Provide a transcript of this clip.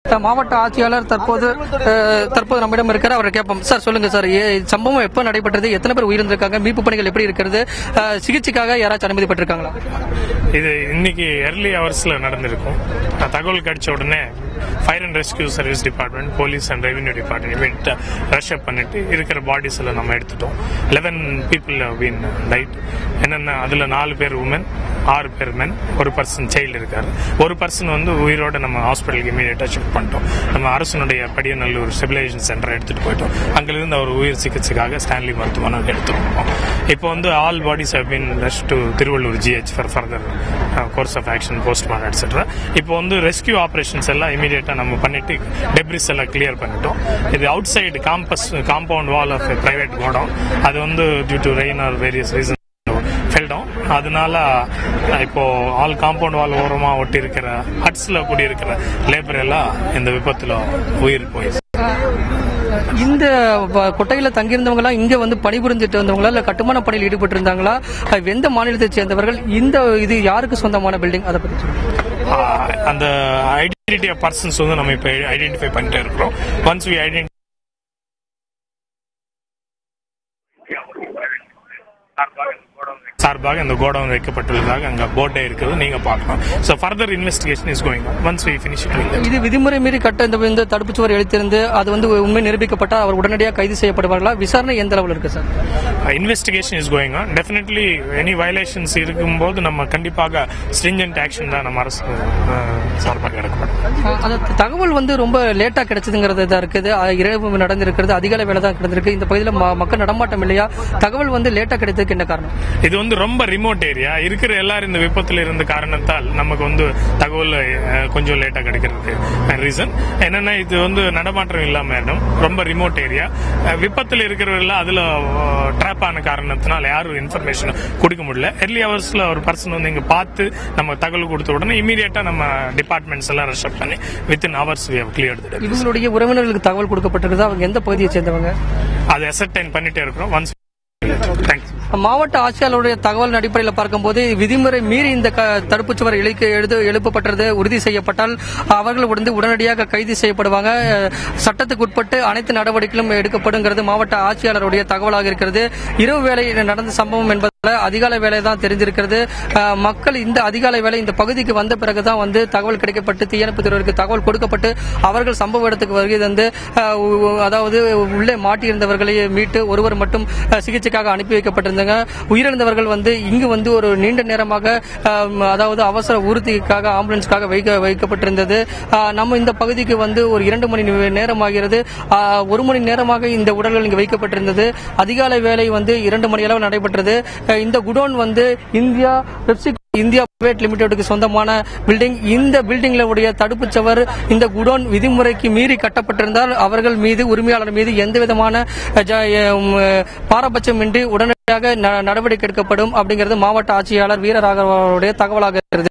மாவட்ட ஆட்சியாளர் தற்போது நம்மிடம் இருக்கிற அவரை கேட்போம். சார் சொல்லுங்க சார், சம்பவம் எப்ப நடைபெற்றது, எத்தனை பேர் உயிரிழந்திருக்காங்க, மீட்பு பணிகள் எப்படி இருக்கிறது, சிகிச்சைக்காக யாராச்சும் அனுமதிப்பட்டிருக்காங்களா? இது இன்னைக்கு early ஹவர்ஸ்ல நடந்திருக்கும். தகவல் கிடைச்ச உடனே fire and rescue service department, police and revenue department rush up பண்ணிட்டு இருக்கிற பாடிஸ் எல்லாம் நம்ம எடுத்துட்டோம். 11 people have been died. என்னென்ன அதுல 4 பேர் உமன், 6 பேர் மென், ஒரு பர்சன் சைல்டு இருக்காரு. ஒரு பர்சன் இவரோட நம்ம ஹாஸ்பிட்டலுக்கு இமீடியட்டா ஷிஃப்ட் பண்ணிட்டோம். நம்ம அரசனுடைய படியநல்லூர் ஸ்டெபிலைசேஷன் சென்டர் எடுத்துட்டு போயிட்டோம். அங்கிருந்து அவர் உயிர் சிகிச்சைக்காக ஸ்டான்லி மருத்துவமனைக்கு எடுத்துருக்கோம். இப்போ all bodies have been rush to Tiruvallur GH for further course of action, postmortem etcetera. இப்போ ரெஸ்கியூ ஆபரேஷன்ஸ் எல்லாம் இமீடியட்டா நம்ம பண்ணிட்டு டெப்ரிஸ் எல்லாம் கிளியர் பண்ணிட்டோம். இது outside compound wall of private godown. அது due to rain or various reason அதனால இப்போ ஆல் காம்பவுண்ட் வால் ஓரமா ஒட்டி இருக்கிற ஹட்ஸ்ல கூடி இருக்கிற லேபர் எல்லாம் இந்த விபத்துல உயிர் போயிடுச்சு. இந்த கொட்டையில தங்கியிருந்தவங்களா இங்க பணிபுரிஞ்சிட்டு வந்தவங்களா இல்ல கட்டுமான பணியில் ஈடுபட்டு இருந்தாங்களா, எந்த மாநிலத்தை சேர்ந்தவர்கள், இது யாருக்கு சொந்தமான பில்டிங், அதை பத்தி அந்த ஐடென்டிட்டி ஆஃப் பர்சன்ஸ் நம்ம இப்ப ஐடென்டிஃபை பண்ணிட்டே இருக்கிறோம். ஒன்ஸ் வி ஐடென்டி சார்பாக இந்த கோடவுன் வைக்கப்பட்டுள்ளதாக அங்க போர்டே இருக்குது, நீங்க பார்க்கலாம். So further investigation is going on. Once we finish it. இது விதிமுறை மீறி கட்ட இந்த தடுப்புச்சுவர் எழுத்திருந்து அது உண்மை நிரூபிக்கப்பட்டா அவர் உடனடியாக கைது செய்யப்படுவார்களா? விசாரணை எந்த அளவில் இருக்கு sir? Investigation is going on. Definitely any violations இருக்கும்போது நம்ம கண்டிப்பாக ஸ்ட்ரிஞ்சன்ட் ஆக்ஷன் தான் நம்ம அரசு சார்பாக எடுக்கப்படும். அந்த தகவல் ரொம்ப லேட்டா கிடைச்சதுங்கிறது தான் இருக்குது. இரவு நடந்திருக்கிறது, அதிகாலை வேலை தான் கிடைந்திருக்கு. இந்த பகுதியில் மக்கள் நடமாட்டம் இல்லையா? தகவல் லேட்டா கிடைத்ததுக்கு என்ன காரணம்? இது ரொம்ப ரிமோட் ஏரியா இருக்கிற எல்லாரும் இந்த விபத்துல இருந்த காரணத்தால் நமக்கு தகவல் கொஞ்சம் லேட்டா கிடைக்கிறதுக்கு ரீசன் என்னன்னா, இது நடமாட்டம் இல்லாம இடம், ரொம்ப ரிமோட் ஏரியா. விபத்துல இருக்கிறவர்கள் அதுல ட்ராப் ஆன காரணத்தினால யாரும் இன்ஃபர்மேஷன் கொடுக்க முடியல. early ஹவர்ஸ்ல ஒரு பர்சன் இங்க பார்த்து நம்ம தகவல் கொடுத்த உடனே இமீடியட்டா நம்ம டிபார்ட்மெண்ட்ஸ் எல்லாம் ரெஸ்ட் பண்ணி within hours we have cleared the. இவங்களுடைய உறவினர்களுக்கு தகவல் கொடுக்கப்பட்டிருக்குதா? அவங்க எந்த பகுதியை சேர்ந்தவங்க? அது அசர்டைன் பண்ணிட்டே இருக்கிறோம். ஒன்ஸ் மாவட்ட ஆட்சியாளருடைய தகவல் அடிப்படையில் பார்க்கும்போது விதிமுறை மீறி இந்த தடுப்புச்சுவர் எழுப்பப்பட்டது உறுதி செய்யப்பட்டால் அவர்கள் உடனடியாக கைது செய்யப்படுவாங்க. சட்டத்துக்கு உட்பட்டு அனைத்து நடவடிக்கைகளும் எடுக்கப்படுங்கிறது மாவட்ட ஆட்சியாளருடைய தகவலாக இருக்கிறது. இரவு வேலை நடந்த சம்பவம் என்பதால் அதிகாலை வேலை தான் தெரிஞ்சிருக்கிறது. மக்கள் இந்த அதிகாலை வேலை இந்த பகுதிக்கு வந்த பிறகுதான் தகவல் கிடைக்கப்பட்டு தீயணைப்பு துறையினருக்கு தகவல் கொடுக்கப்பட்டு அவர்கள் சம்பவ இடத்துக்கு வருகை தந்து அதாவது உள்ளே மாட்டியிருந்தவர்களை மீட்டு ஒருவர் மட்டும் சிகிச்சைக்காக அனுப்பி வைக்கப்பட்டிருந்தாங்க. உயிரிழந்தவர்கள் இங்கு ஒரு நீண்ட நேரமாக அதாவது அவசர ஊர்திக்காக ஆம்புலன்ஸ்க்காக வைக்கப்பட்டிருந்தது. நம்ம இந்த பகுதிக்கு ஒரு 2 மணி நேரமாகிறது. 1 மணி நேரமாக இந்த உடல்கள் இங்கு வைக்கப்பட்டிருந்தது. அதிகாலை வேலை 2 மணி அளவு நடைபெற்றது. இந்த குடோன் இந்தியா பிரைவேட் லிமிடெடுக்கு சொந்தமான பில்டிங். இந்த பில்டிங்ல உடைய தடுப்புச்சவர் இந்த குடோன் விதிமுறைக்கு மீறி கட்டப்பட்டிருந்தால் அவர்கள் மீது, உரிமையாளர் மீது எந்த விதமான பாரபட்சமின்றி உடனடியாக நடவடிக்கை எடுக்கப்படும் அப்படிங்கிறது மாவட்ட ஆட்சியாளர் வீரராகவனுடைய தகவலாக இருக்கிறது.